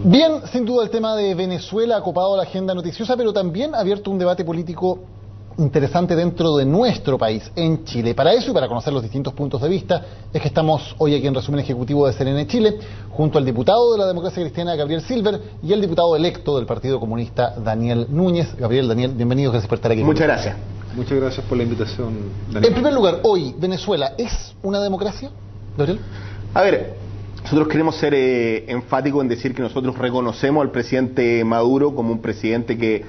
Bien, sin duda el tema de Venezuela ha copado la agenda noticiosa, pero también ha abierto un debate político interesante dentro de nuestro país, en Chile. Para eso y para conocer los distintos puntos de vista, es que estamos hoy aquí en Resumen Ejecutivo de CNN Chile, junto al diputado de la Democracia Cristiana, Gabriel Silver, y el diputado electo del Partido Comunista, Daniel Núñez. Gabriel, Daniel, bienvenidos, gracias por estar aquí. Muchas gracias. Muchas gracias por la invitación, Daniel. En primer lugar, hoy, ¿Venezuela es una democracia, Gabriel? A ver, nosotros queremos ser enfáticos en decir que nosotros reconocemos al presidente Maduro como un presidente que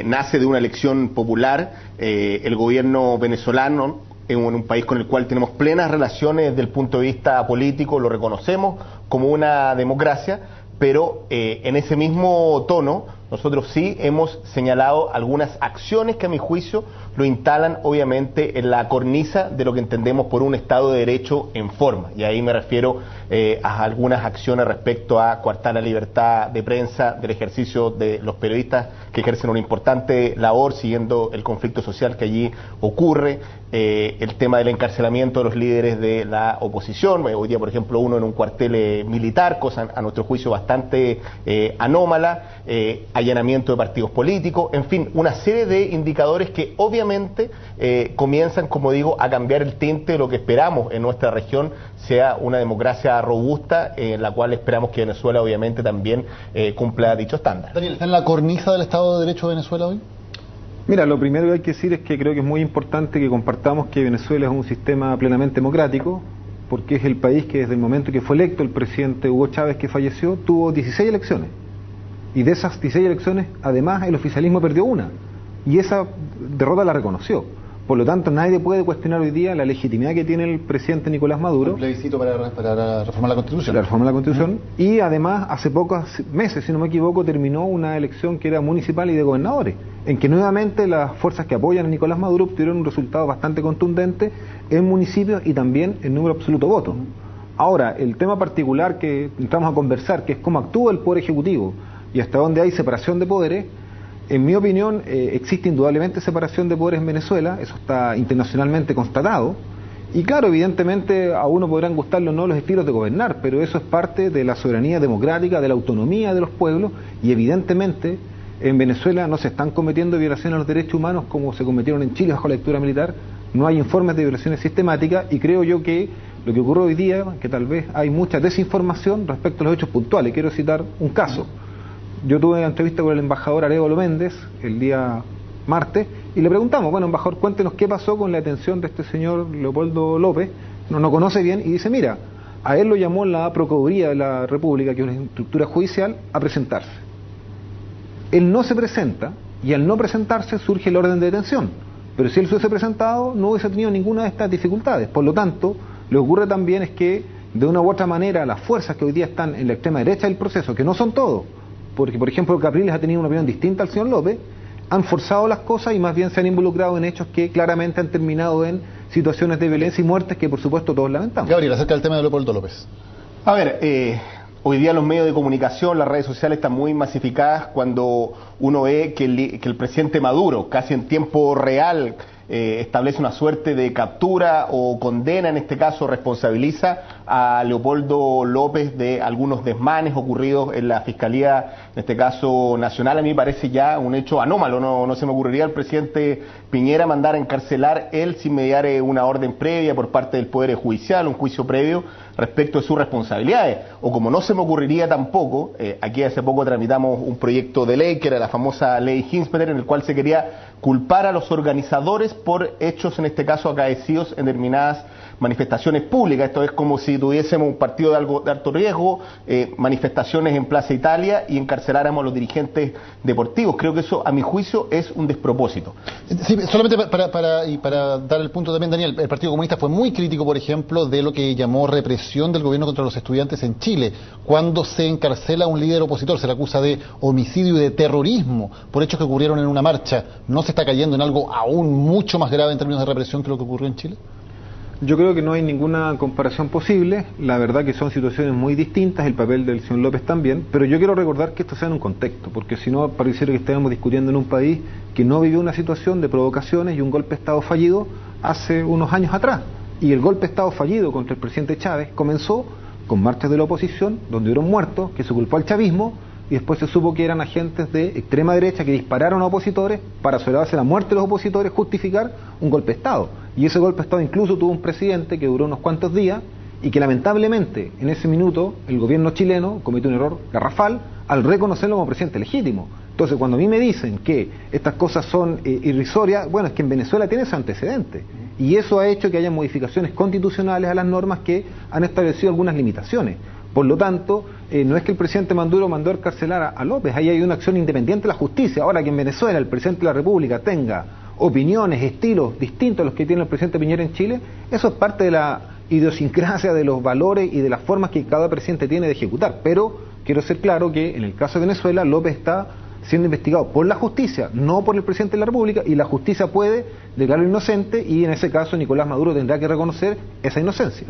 nace de una elección popular. El gobierno venezolano, en un país con el cual tenemos plenas relaciones desde el punto de vista político, lo reconocemos como una democracia, pero en ese mismo tono nosotros sí hemos señalado algunas acciones que a mi juicio lo instalan obviamente en la cornisa de lo que entendemos por un Estado de Derecho en forma, y ahí me refiero a algunas acciones respecto a coartar la libertad de prensa, del ejercicio de los periodistas que ejercen una importante labor siguiendo el conflicto social que allí ocurre, el tema del encarcelamiento de los líderes de la oposición, hoy día por ejemplo uno en un cuartel militar, cosa a nuestro juicio bastante anómala, allanamiento de partidos políticos, en fin, una serie de indicadores que obviamente comienzan, como digo, a cambiar el tinte de lo que esperamos en nuestra región sea una democracia robusta, en la cual esperamos que Venezuela obviamente también cumpla dicho estándar. Daniel, ¿está en la cornisa del Estado de Derecho de Venezuela hoy? Mira, lo primero que hay que decir es que creo que es muy importante que compartamos que Venezuela es un sistema plenamente democrático, porque es el país que desde el momento que fue electo el presidente Hugo Chávez, que falleció, tuvo 16 elecciones. Y de esas 16 elecciones, además, el oficialismo perdió una. Y esa derrota la reconoció. Por lo tanto, nadie puede cuestionar hoy día la legitimidad que tiene el presidente Nicolás Maduro. Un plebiscito para reformar la Constitución. La reforma de la Constitución. Y además, hace pocos meses, si no me equivoco, terminó una elección que era municipal y de gobernadores, en que nuevamente las fuerzas que apoyan a Nicolás Maduro obtuvieron un resultado bastante contundente en municipios y también en número absoluto de votos. Ahora, el tema particular que entramos a conversar, que es cómo actúa el Poder Ejecutivo y hasta dónde hay separación de poderes. En mi opinión, existe indudablemente separación de poderes en Venezuela, eso está internacionalmente constatado, y claro, evidentemente a uno podrán gustarle o no los estilos de gobernar, pero eso es parte de la soberanía democrática, de la autonomía de los pueblos, y evidentemente en Venezuela no se están cometiendo violaciones a los derechos humanos como se cometieron en Chile bajo la dictadura militar, no hay informes de violaciones sistemáticas, y creo yo que lo que ocurre hoy día, que tal vez hay mucha desinformación respecto a los hechos puntuales. Quiero citar un caso. Yo tuve una entrevista con el embajador Arévalo Méndez el día martes y le preguntamos, bueno, embajador, cuéntenos qué pasó con la detención de este señor Leopoldo López, no conoce bien, y dice, mira, a él lo llamó la Procuraduría de la República, que es una estructura judicial, a presentarse. Él no se presenta y al no presentarse surge el orden de detención, pero si él se hubiese presentado no hubiese tenido ninguna de estas dificultades. Por lo tanto, lo que ocurre también es que de una u otra manera las fuerzas que hoy día están en la extrema derecha del proceso, que no son todos, porque por ejemplo Capriles ha tenido una opinión distinta al señor López, han forzado las cosas y más bien se han involucrado en hechos que claramente han terminado en situaciones de violencia y muertes que por supuesto todos lamentamos. Gabriel, acerca del tema de Leopoldo López. A ver, hoy día los medios de comunicación, las redes sociales están muy masificadas cuando uno ve que el presidente Maduro, casi en tiempo real, establece una suerte de captura o condena, en este caso responsabiliza a Leopoldo López de algunos desmanes ocurridos en la Fiscalía, en este caso nacional. A mí me parece ya un hecho anómalo, no se me ocurriría al presidente Piñera mandar a encarcelar él sin mediar una orden previa por parte del Poder Judicial, un juicio previo respecto de sus responsabilidades, o como no se me ocurriría tampoco, aquí hace poco tramitamos un proyecto de ley que era la famosa ley Hinspeter, en el cual se quería culpar a los organizadores por hechos, en este caso acaecidos en determinadas manifestaciones públicas. Esto es como si tuviésemos un partido de alto riesgo, manifestaciones en Plaza Italia y encarceláramos a los dirigentes deportivos. Creo que eso, a mi juicio, es un despropósito. Sí, solamente para dar el punto también, Daniel, el Partido Comunista fue muy crítico, por ejemplo, de lo que llamó represión del gobierno contra los estudiantes en Chile. Cuando se encarcela a un líder opositor, se le acusa de homicidio y de terrorismo por hechos que ocurrieron en una marcha. ¿No se está cayendo en algo aún mucho más grave en términos de represión que lo que ocurrió en Chile? Yo creo que no hay ninguna comparación posible, la verdad que son situaciones muy distintas, el papel del señor López también, pero yo quiero recordar que esto sea en un contexto, porque si no pareciera que estemos discutiendo en un país que no vivió una situación de provocaciones y un golpe de Estado fallido hace unos años atrás, y el golpe de Estado fallido contra el presidente Chávez comenzó con marchas de la oposición, donde hubieron muertos, que se culpó al chavismo, y después se supo que eran agentes de extrema derecha que dispararon a opositores para celebrarse la muerte de los opositores, justificar un golpe de Estado. Y ese golpe de Estado incluso tuvo un presidente que duró unos cuantos días y que lamentablemente en ese minuto el gobierno chileno cometió un error garrafal al reconocerlo como presidente legítimo. Entonces, cuando a mí me dicen que estas cosas son irrisorias, bueno, es que en Venezuela tiene ese antecedente. Y eso ha hecho que haya modificaciones constitucionales a las normas que han establecido algunas limitaciones. Por lo tanto, no es que el presidente Maduro mandó a encarcelar a López, ahí hay una acción independiente de la justicia. Ahora, que en Venezuela el presidente de la República tenga opiniones, estilos distintos a los que tiene el presidente Piñera en Chile, eso es parte de la idiosincrasia, de los valores y de las formas que cada presidente tiene de ejecutar. Pero quiero ser claro que en el caso de Venezuela, López está siendo investigado por la justicia, no por el presidente de la República, y la justicia puede declararlo inocente, y en ese caso Nicolás Maduro tendrá que reconocer esa inocencia.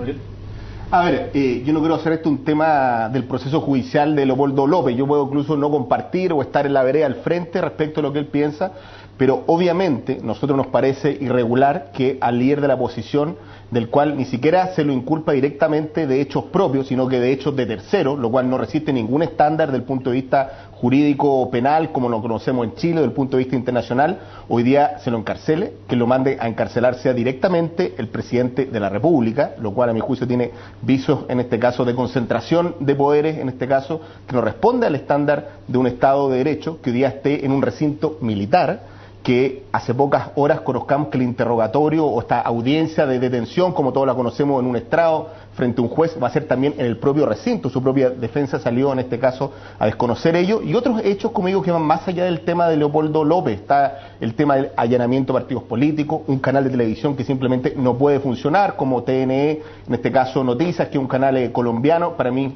A ver, yo no quiero hacer esto un tema del proceso judicial de Leopoldo López. Yo puedo incluso no compartir o estar en la vereda al frente respecto a lo que él piensa, pero obviamente nosotros nos parece irregular que al líder de la oposición, del cual ni siquiera se lo inculpa directamente de hechos propios, sino que de hechos de terceros, lo cual no resiste ningún estándar del punto de vista jurídico o penal, como lo conocemos en Chile, del punto de vista internacional, hoy día se lo encarcele, que lo mande a encarcelar sea directamente el presidente de la República, lo cual a mi juicio tiene vicios, en este caso, de concentración de poderes, en este caso, que no responde al estándar de un Estado de Derecho, que hoy día esté en un recinto militar, que hace pocas horas conozcamos que el interrogatorio o esta audiencia de detención, como todos la conocemos en un estrado, frente a un juez, va a ser también en el propio recinto. Su propia defensa salió en este caso a desconocer ello, y otros hechos, como digo, que van más allá del tema de Leopoldo López. Está el tema del allanamiento de partidos políticos, un canal de televisión que simplemente no puede funcionar, como TNE, en este caso Noticias, que es un canal colombiano. Para mí,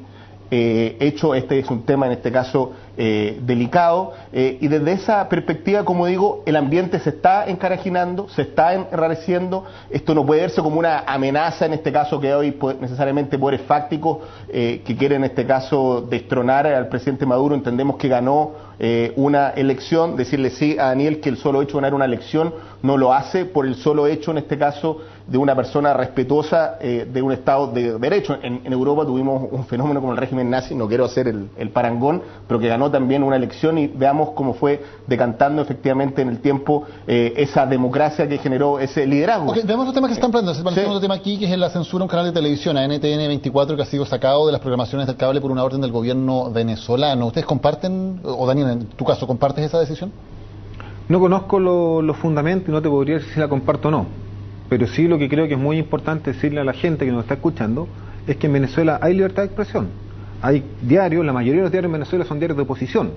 este es un tema en este caso delicado, y desde esa perspectiva, como digo, el ambiente se está encarajinando, se está enrareciendo. Esto no puede verse como una amenaza, en este caso, que hoy necesariamente poderes fácticos que quieren en este caso destronar al presidente Maduro. Entendemos que ganó una elección. Decirle sí a Daniel que el solo hecho de ganar una elección no lo hace por el solo hecho, en este caso, de una persona respetuosa de un Estado de Derecho. En Europa tuvimos un fenómeno como el régimen nazi, no quiero hacer el parangón, pero que ganó también una elección, y veamos cómo fue decantando efectivamente en el tiempo esa democracia que generó ese liderazgo. Okay, veamos los temas que se están planteando. El segundo tema aquí, que es la censura a un canal de televisión, a NTN 24, que ha sido sacado de las programaciones del cable por una orden del gobierno venezolano. ¿Ustedes comparten, o Daniel, en tu caso, compartes esa decisión? No conozco los fundamentos y no te podría decir si la comparto o no. Pero sí, lo que creo que es muy importante decirle a la gente que nos está escuchando es que en Venezuela hay libertad de expresión. Hay diarios, la mayoría de los diarios en Venezuela son diarios de oposición.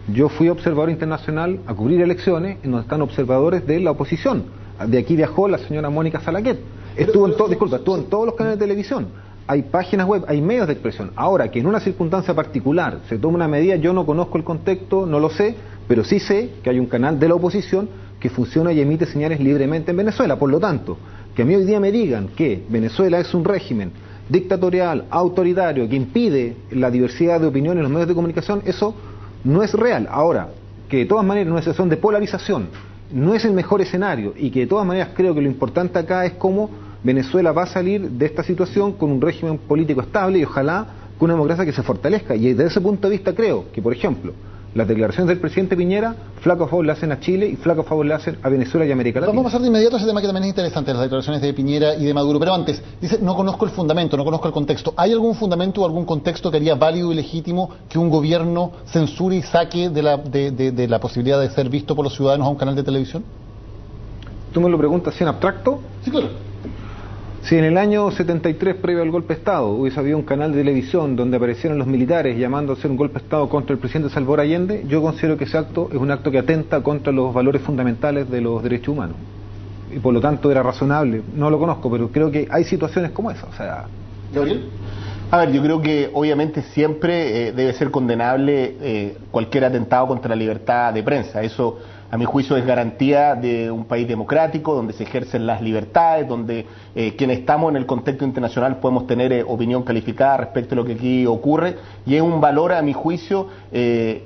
Yo fui observador internacional a cubrir elecciones en donde están observadores de la oposición. De aquí viajó la señora Mónica Salaquet. Estuvo en todos los canales de televisión. Hay páginas web, hay medios de expresión. Ahora, que en una circunstancia particular se toma una medida, yo no conozco el contexto, no lo sé, pero sí sé que hay un canal de la oposición que funciona y emite señales libremente en Venezuela. Por lo tanto, que a mí hoy día me digan que Venezuela es un régimen dictatorial, autoritario, que impide la diversidad de opiniones en los medios de comunicación, eso no es real. Ahora, que de todas maneras una situación de polarización no es el mejor escenario, y que de todas maneras creo que lo importante acá es cómo Venezuela va a salir de esta situación con un régimen político estable y ojalá con una democracia que se fortalezca. Y desde ese punto de vista creo que, por ejemplo, las declaraciones del presidente Piñera, flaco favor le hacen a Chile y flaco favor le hacen a Venezuela y América Latina. Vamos a pasar de inmediato a ese tema que también es interesante, las declaraciones de Piñera y de Maduro. Pero antes, dice, no conozco el fundamento, no conozco el contexto. ¿Hay algún fundamento o algún contexto que haría válido y legítimo que un gobierno censure y saque de la posibilidad de ser visto por los ciudadanos a un canal de televisión? ¿Tú me lo preguntas así en abstracto? Sí, claro. Si en el año 73, previo al golpe de Estado, hubiese habido un canal de televisión donde aparecieran los militares llamando a hacer un golpe de Estado contra el presidente Salvador Allende, yo considero que ese acto es un acto que atenta contra los valores fundamentales de los derechos humanos. Y por lo tanto era razonable. No lo conozco, pero creo que hay situaciones como esa. O sea, ¿Gabriel? A ver, yo creo que obviamente siempre debe ser condenable cualquier atentado contra la libertad de prensa. Eso a mi juicio es garantía de un país democrático, donde se ejercen las libertades, donde quienes estamos en el contexto internacional podemos tener opinión calificada respecto a lo que aquí ocurre, y es un valor, a mi juicio,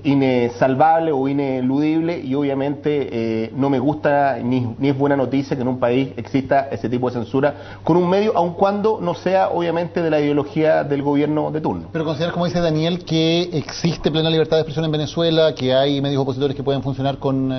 insalvable o ineludible, y obviamente no me gusta ni es buena noticia que en un país exista ese tipo de censura con un medio, aun cuando no sea obviamente de la ideología del gobierno de turno. Pero consideras, como dice Daniel, que existe plena libertad de expresión en Venezuela, que hay medios opositores que pueden funcionar con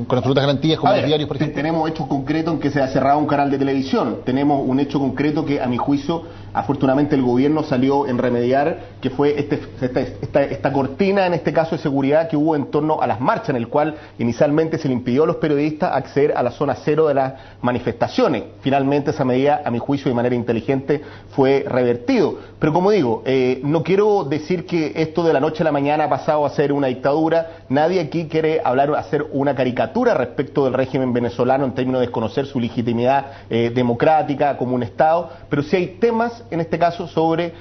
absolutas garantías, como los diarios, por ejemplo. Tenemos hechos concretos en que se ha cerrado un canal de televisión, tenemos un hecho concreto que, a mi juicio, afortunadamente el gobierno salió en remediar, que fue esta cortina, en este caso de seguridad, que hubo en torno a las marchas, en el cual inicialmente se le impidió a los periodistas acceder a la zona cero de las manifestaciones. Finalmente esa medida, a mi juicio, de manera inteligente, fue revertido. Pero como digo, no quiero decir que esto de la noche a la mañana ha pasado a ser una dictadura. Nadie aquí quiere hacer una caricatura respecto del régimen venezolano en términos de desconocer su legitimidad democrática como un Estado, pero sí hay temas, en este caso, sobre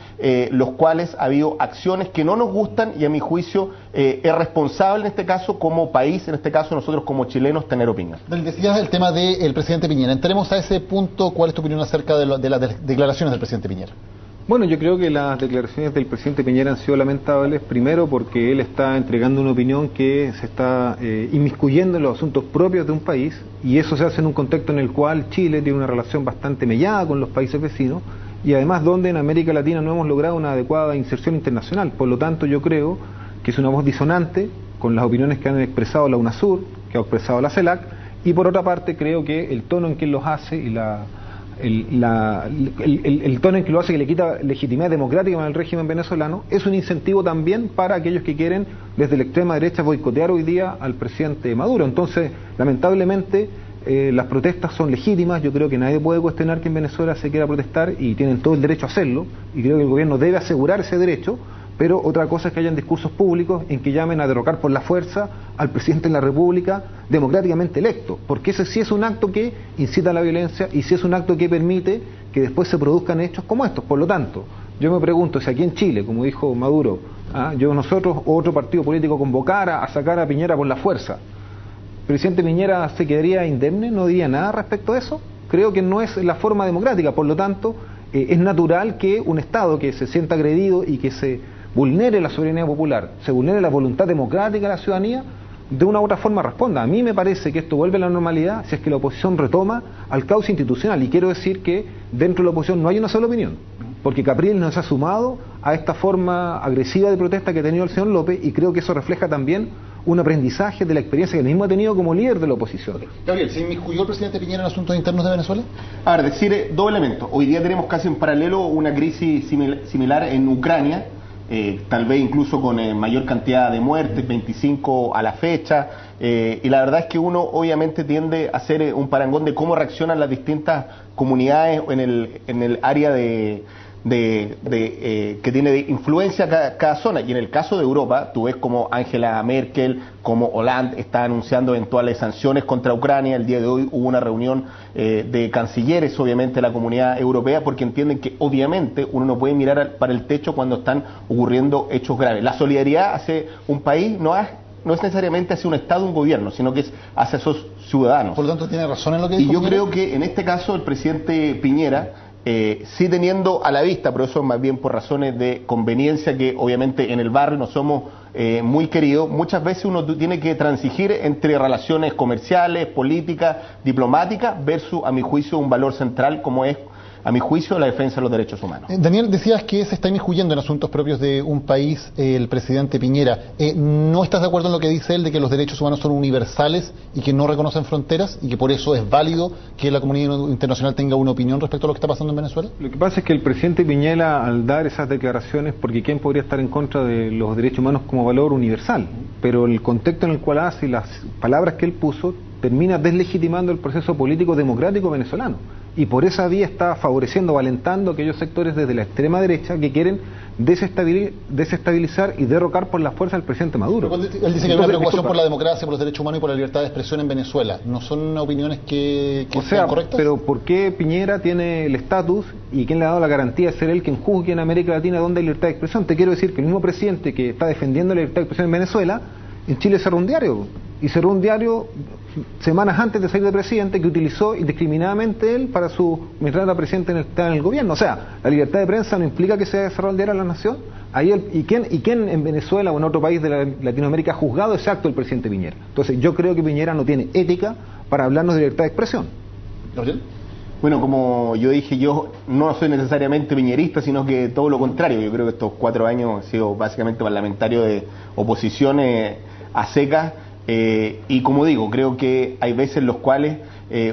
los cuales ha habido acciones que no nos gustan, y a mi juicio es responsable en este caso como país, en este caso nosotros como chilenos, tener opinión. Decías el tema del presidente Piñera. Entremos a ese punto. ¿Cuál es tu opinión acerca de las declaraciones del presidente Piñera? Bueno, yo creo que las declaraciones del presidente Piñera han sido lamentables, primero porque él está entregando una opinión que se está inmiscuyendo en los asuntos propios de un país, y eso se hace en un contexto en el cual Chile tiene una relación bastante mellada con los países vecinos, y además donde en América Latina no hemos logrado una adecuada inserción internacional. Por lo tanto, yo creo que es una voz disonante con las opiniones que han expresado la UNASUR, que ha expresado la CELAC, y por otra parte creo que el tono en que él los hace y el tono en que lo hace, que le quita legitimidad democrática al régimen venezolano, es un incentivo también para aquellos que quieren desde la extrema derecha boicotear hoy día al presidente Maduro. Entonces, lamentablemente, las protestas son legítimas. Yo creo que nadie puede cuestionar que en Venezuela se quiera protestar, y tienen todo el derecho a hacerlo, y creo que el gobierno debe asegurar ese derecho. Pero otra cosa es que hayan discursos públicos en que llamen a derrocar por la fuerza al presidente de la República democráticamente electo, porque ese sí es un acto que incita a la violencia, y sí es un acto que permite que después se produzcan hechos como estos. Por lo tanto, yo me pregunto si aquí en Chile, como dijo Maduro, nosotros o otro partido político convocara a sacar a Piñera por la fuerza, ¿el presidente Piñera se quedaría indemne? ¿No diría nada respecto a eso? Creo que no es la forma democrática. Por lo tanto, es natural que un Estado que se sienta agredido y que se vulnere la soberanía popular, se vulnere la voluntad democrática de la ciudadanía, de una u otra forma responda. A mí me parece que esto vuelve a la normalidad si es que la oposición retoma al cauce institucional, y quiero decir que dentro de la oposición no hay una sola opinión, porque Capriles no se ha sumado a esta forma agresiva de protesta que ha tenido el señor López, y creo que eso refleja también un aprendizaje de la experiencia que él mismo ha tenido como líder de la oposición. Gabriel, ¿se inmiscuyó el presidente Piñera en asuntos internos de Venezuela? A ver, decir dos elementos. Hoy día tenemos casi en paralelo una crisis similar en Ucrania, tal vez incluso con mayor cantidad de muertes, 25 a la fecha, y la verdad es que uno obviamente tiende a hacer un parangón de cómo reaccionan las distintas comunidades en el área que tiene de influencia cada zona. Y en el caso de Europa, tú ves como Angela Merkel, como Hollande está anunciando eventuales sanciones contra Ucrania. El día de hoy hubo una reunión de cancilleres, obviamente, de la comunidad europea, porque entienden que obviamente uno no puede mirar para el techo cuando están ocurriendo hechos graves. La solidaridad hacia un país no es necesariamente hacia un Estado, un gobierno, sino que es hacia esos ciudadanos. Por lo tanto, tiene razón en lo que dijo. Y yo creo que en este caso el presidente Piñera, sí teniendo a la vista, pero eso es más bien por razones de conveniencia, que obviamente en el barrio no somos muy queridos, muchas veces uno tiene que transigir entre relaciones comerciales, políticas, diplomáticas, versus, a mi juicio, un valor central como es, a mi juicio, la defensa de los derechos humanos. Daniel, decías que se está inmiscuyendo en asuntos propios de un país el presidente Piñera. ¿No estás de acuerdo en lo que dice él de que los derechos humanos son universales y que no reconocen fronteras, y que por eso es válido que la comunidad internacional tenga una opinión respecto a lo que está pasando en Venezuela? Lo que pasa es que el presidente Piñera, al dar esas declaraciones, porque ¿quién podría estar en contra de los derechos humanos como valor universal? Pero el contexto en el cual hace y las palabras que él puso termina deslegitimando el proceso político democrático venezolano. Y por esa vía está favoreciendo o alentando a aquellos sectores desde la extrema derecha que quieren desestabilizar y derrocar por la fuerza al presidente Maduro. Él dice que hay una preocupación por la democracia, por los derechos humanos y por la libertad de expresión en Venezuela. ¿No son opiniones que sean correctas? Pero ¿por qué Piñera tiene el estatus y quién le ha dado la garantía de ser él quien juzgue en América Latina donde hay libertad de expresión? Te quiero decir que el mismo presidente que está defendiendo la libertad de expresión en Venezuela, en Chile cerró un diario y cerró un diario semanas antes de salir de presidente que utilizó indiscriminadamente él para mientras era presidente en el gobierno. O sea, la libertad de prensa no implica que se haya cerrado el diario de La Nación. ¿Quién en Venezuela o en otro país de Latinoamérica ha juzgado ese acto del presidente Piñera? Entonces yo creo que Piñera no tiene ética para hablarnos de libertad de expresión. ¿Gabriel? Bueno, como yo dije, yo no soy necesariamente piñerista, sino que todo lo contrario. Yo creo que estos 4 años he sido básicamente parlamentario de oposición a secas, y como digo, creo que hay veces en los cuales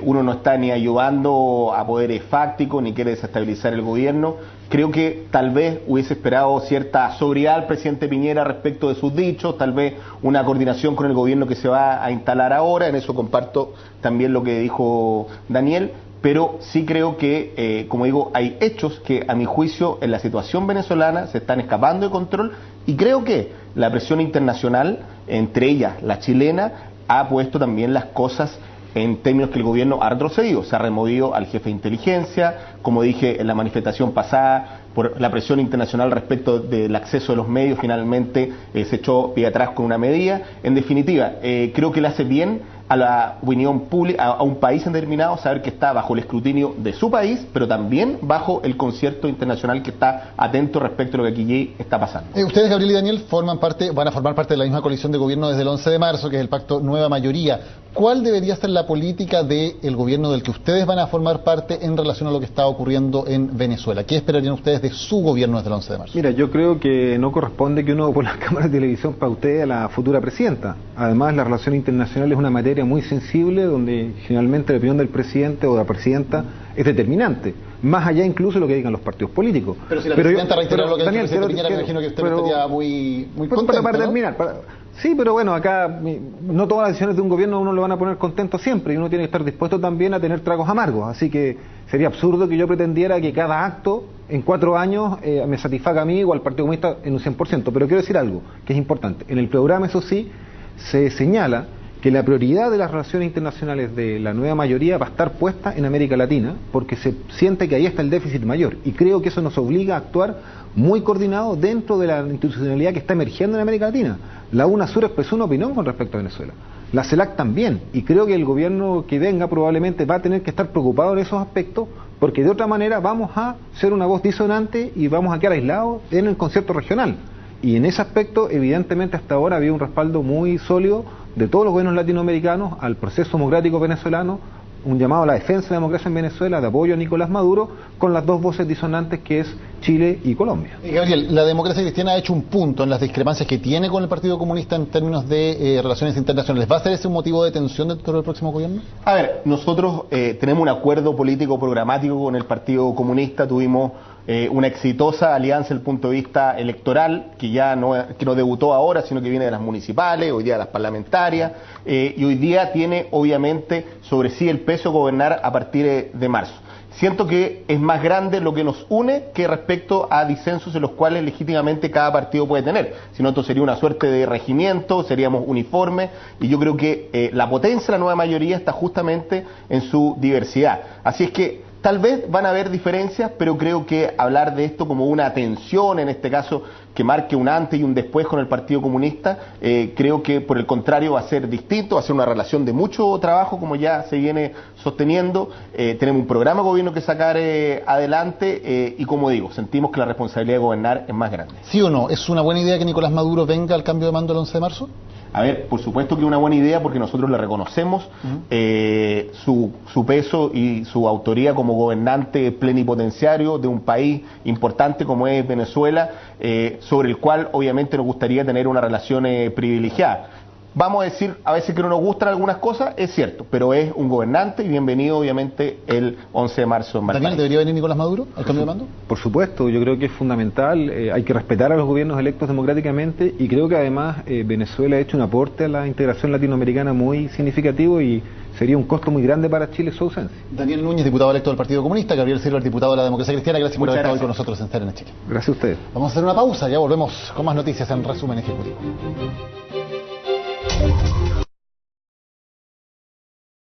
uno no está ni ayudando a poderes fácticos, ni quiere desestabilizar el gobierno. Creo que tal vez hubiese esperado cierta sobriedad al presidente Piñera respecto de sus dichos, tal vez una coordinación con el gobierno que se va a instalar ahora. En eso comparto también lo que dijo Daniel. Pero sí creo que, como digo, hay hechos que a mi juicio en la situación venezolana se están escapando de control, y creo que la presión internacional, entre ellas la chilena, ha puesto también las cosas en términos que el gobierno ha retrocedido. Se ha removido al jefe de inteligencia, como dije en la manifestación pasada, por la presión internacional respecto del acceso de los medios, finalmente se echó pie atrás con una medida. En definitiva, creo que le hace bien a la opinión pública, a un país determinado, saber que está bajo el escrutinio de su país, pero también bajo el concierto internacional que está atento respecto a lo que aquí está pasando. Ustedes, Gabriel y Daniel, van a formar parte de la misma coalición de gobierno desde el 11 de marzo, que es el pacto Nueva Mayoría. ¿Cuál debería ser la política del gobierno del que ustedes van a formar parte en relación a lo que está ocurriendo en Venezuela? ¿Qué esperarían ustedes de su gobierno desde el 11 de marzo? Mira, yo creo que no corresponde que uno por las cámaras de televisión pautee a la futura presidenta. Además, la relación internacional es una materia muy sensible, donde generalmente la opinión del presidente o de la presidenta es determinante, más allá incluso de lo que digan los partidos políticos. Pero si la presidenta reiteró lo que dijo el presidente Piñera, me imagino que usted estaría muy contento, para ¿no? terminar, sí, pero bueno, acá no todas las decisiones de un gobierno a uno lo van a poner contento siempre, y uno tiene que estar dispuesto también a tener tragos amargos. Así que sería absurdo que yo pretendiera que cada acto en 4 años me satisfaga a mí o al Partido Comunista en un 100%. Pero quiero decir algo que es importante. En el programa, eso sí, se señala que la prioridad de las relaciones internacionales de la nueva mayoría va a estar puesta en América Latina, porque se siente que ahí está el déficit mayor, y creo que eso nos obliga a actuar muy coordinado dentro de la institucionalidad que está emergiendo en América Latina. La UNASUR expresó una opinión con respecto a Venezuela, la CELAC también, y creo que el gobierno que venga probablemente va a tener que estar preocupado en esos aspectos, porque de otra manera vamos a ser una voz disonante y vamos a quedar aislados en el concierto regional. Y en ese aspecto, evidentemente, hasta ahora había un respaldo muy sólido de todos los gobiernos latinoamericanos al proceso democrático venezolano, un llamado a la defensa de la democracia en Venezuela, de apoyo a Nicolás Maduro, con las dos voces disonantes que es Chile y Colombia. Gabriel, la democracia cristiana ha hecho un punto en las discrepancias que tiene con el Partido Comunista en términos de relaciones internacionales. ¿Va a ser ese un motivo de tensión dentro del próximo gobierno? A ver, nosotros tenemos un acuerdo político programático con el Partido Comunista, tuvimos una exitosa alianza desde el punto de vista electoral, que ya no debutó ahora, sino que viene de las municipales, hoy día de las parlamentarias, y hoy día tiene obviamente sobre sí el peso de gobernar a partir de marzo. Siento que es más grande lo que nos une que respecto a disensos en los cuales legítimamente cada partido puede tener. Si no, esto sería una suerte de regimiento, seríamos uniformes, y yo creo que la potencia de la nueva mayoría está justamente en su diversidad. Así es que tal vez van a haber diferencias, pero creo que hablar de esto como una tensión, en este caso, que marque un antes y un después con el Partido Comunista, creo que por el contrario va a ser distinto, va a ser una relación de mucho trabajo, como ya se viene sosteniendo. Tenemos un programa de gobierno que sacar adelante, y como digo, sentimos que la responsabilidad de gobernar es más grande. ¿Sí o no? ¿Es una buena idea que Nicolás Maduro venga al cambio de mando el 11 de marzo? A ver, por supuesto que es una buena idea, porque nosotros le reconocemos su peso y su autoría como gobernante plenipotenciario de un país importante como es Venezuela, sobre el cual obviamente nos gustaría tener una relación privilegiada. Vamos a decir a veces que no nos gustan algunas cosas, es cierto, pero es un gobernante y bienvenido obviamente el 11 de marzo en Daniel, ¿debería venir Nicolás Maduro al cambio de mando? Por supuesto, yo creo que es fundamental, hay que respetar a los gobiernos electos democráticamente, y creo que además Venezuela ha hecho un aporte a la integración latinoamericana muy significativo, y sería un costo muy grande para Chile su ausencia. Daniel Núñez, diputado electo del Partido Comunista, Gabriel Silva, diputado de la Democracia Cristiana, gracias por haber estado hoy con nosotros en CNN Chile. Gracias a ustedes. Vamos a hacer una pausa, ya volvemos con más noticias en Resumen Ejecutivo.